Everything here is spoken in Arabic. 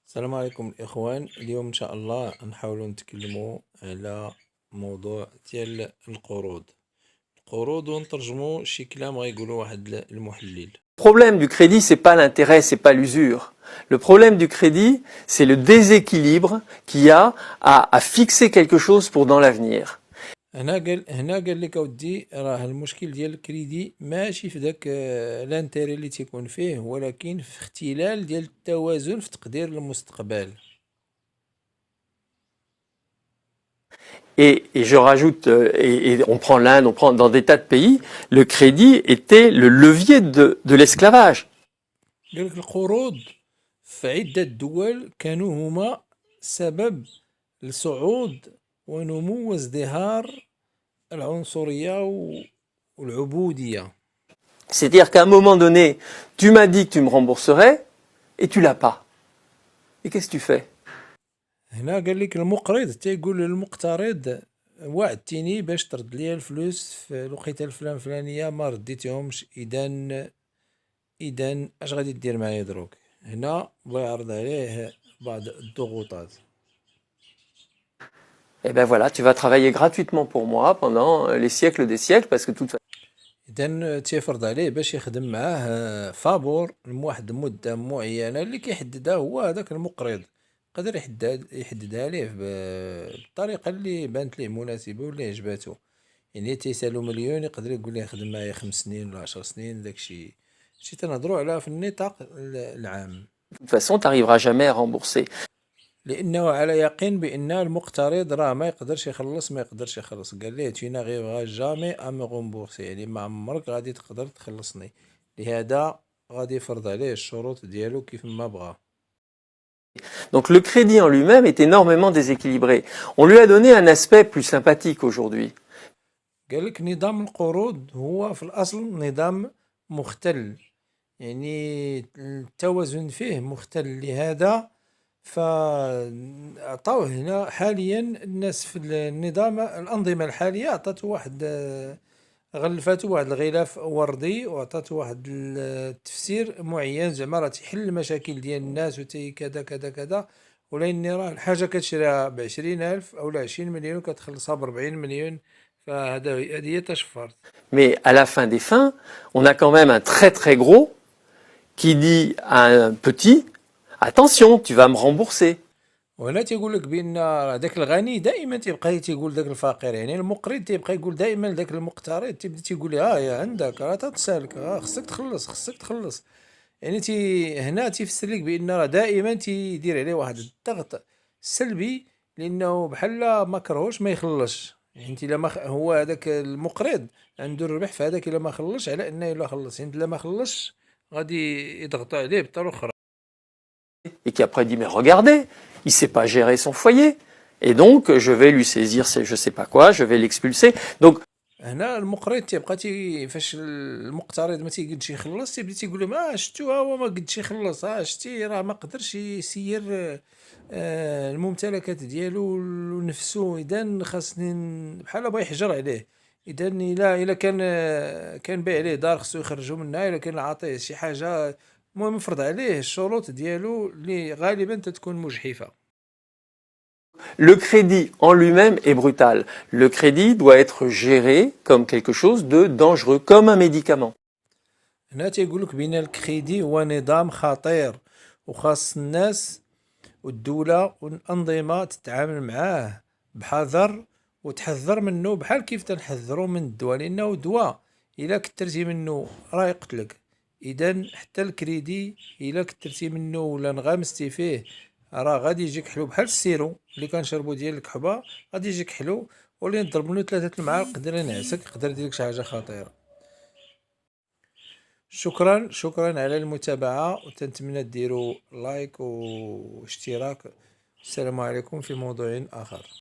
السلام عليكم الإخوان. اليوم إن شاء الله نحاولوا نتكلموا على موضوع ديال القروض ونترجموا شي كلام غيقولوا واحد المحلل. Le problème du crédit, c'est pas l'intérêt, c'est pas l'usure. Le problème du crédit, c'est le déséquilibre qu'il y a à fixer quelque chose pour dans l'avenir. هنا قال لك اودي راه المشكل ديال الكريدي ماشي في داك لانتيري اللي تيكون فيه، ولكن في اختلال ديال التوازن في تقدير المستقبل. Et je rajoute, et on prend l'Inde, on prend dans des tas de pays, le crédit était le levier de l'esclavage. قال لك القروض في عدة دول كانوا هما سبب لصعود ونمو وازدهار العنصرية والعبودية. C'est-à-dire qu'à un moment donné, tu m'as dit que tu me rembourserais, et tu l'as pas. Et qu'est-ce que tu fais? هنا قال لك المقرض تيقول للمقترض وعدتيني باش ترد ليا الفلوس في الوقيته الفلانيه ما رديتهمش، اذا اش غادي دير معايا دروك؟ هنا بغا يعرض عليه بعض الضغوطات. Eh ben voilà, tu vas travailler gratuitement pour moi pendant les siècles des siècles, parce que toute façon, اذا تيفرض عليه باش يخدم معاه فابور لواحد المده معينه اللي كيحددها هو هذاك المقرض. قدر يحددها ليه بالطريقه اللي بانت ليه مناسبه واللي عجباتو. يعني تيسالو مليون يقدر يقول ليه خدم معايا 5 سنين ولا 10 سنين. داكشي تنهضروا على في النطاق العام، de toute façon, tu n'arriveras jamais à rembourser. لانه على يقين بان المقترض راه ما يقدرش يخلص. قال ليه tu n'arriveras jamais à me rembourser، يعني ما عمرك غادي تقدر تخلصني. لهذا غادي يفرض عليه الشروط ديالو كيف ما بغا. Donc le crédit en lui-même est énormément déséquilibré. On lui a donné un aspect plus sympathique aujourd'hui. قال لك نظام القروض هو في الاصل نظام مختل، يعني التوازن فيه مختل. لهذا فعطاوه هنا حاليا الناس في النظام الأنظمة الحالية عطاتو واحد غلفاتو واحد الغلاف وردي وعطاتو واحد التفسير معين، زعما راه تيحل المشاكل ديال الناس وتي كذا كذا كذا. ولكن راه الحاجة كتشريها ب20,000 أو 20 مليون وكتخلصها ب40 مليون، هذه هي تشفرت. Mais à la fin des fins, on a quand même un très très gros qui dit à un petit, attention, tu vas me rembourser. وهنا تيقول لك بان داك الغني دائما تيبقى تيقول داك الفقير، يعني المقرض تيبقى يقول دائما داك المقترض تيبدا تيقول له ها يا عندك راه تتسالك، خصك تخلص. يعني هنا تيفسر لك بان راه دائما تيدير عليه واحد الضغط سلبي، لانه بحال ما كرهوش ما يخلصش. يعني انت لما هو هذاك المقرض عنده الربح في هذاك الا ما خلصش، على انه الا خلص. يعني الا ما خلصش غادي يضغطوا عليه بطريقه اخرى. Et qui après dit, mais regardez, il sait pas gérer son foyer. Et donc, je vais lui saisir je sais pas quoi, je vais l'expulser. Donc, هنا المقرض تيبقى فاش المقترض ما تيقدش يخلص تيبدا تيقول لهم شفتوا هو ما قدش يخلص، شتي راه ما قدرش يسير الممتلكات ديالو ونفسه. اذا خاصني بحال بغا يحجر عليه. اذا الا كان بايع عليه دار خصو يخرجوا منها، الا كان عاطيه شي حاجه. المهم يفرض عليه الشروط ديالو اللي غالبا تتكون مجحفه. le crédit en lui-même est brutal. Le crédit doit être géré comme quelque chose de dangereux, comme un médicament. هنا تيقول لك بان الكريدي هو نظام خطير، وخاص الناس والدولة والأنظمة تتعامل معاه بحذر وتحذر منه بحال كيف تنحذروا من الدواء، لأنه دواء إلا كترتي منه راه يقتلك. إذا حتى الكريدي إلا كترتي منه ولا انغمستي فيه راه غادي يجيك حلو، بحال السيرو اللي كنشربو ديال الكحبة غادي يجيك حلو، واللي نضرب منه 3 المعالق يقدر ينعسك، يقدر يديرلك شي حاجة خطيرة. شكرا على المتابعة، وتنتمنى ديروا لايك واشتراك. السلام عليكم في موضوع آخر.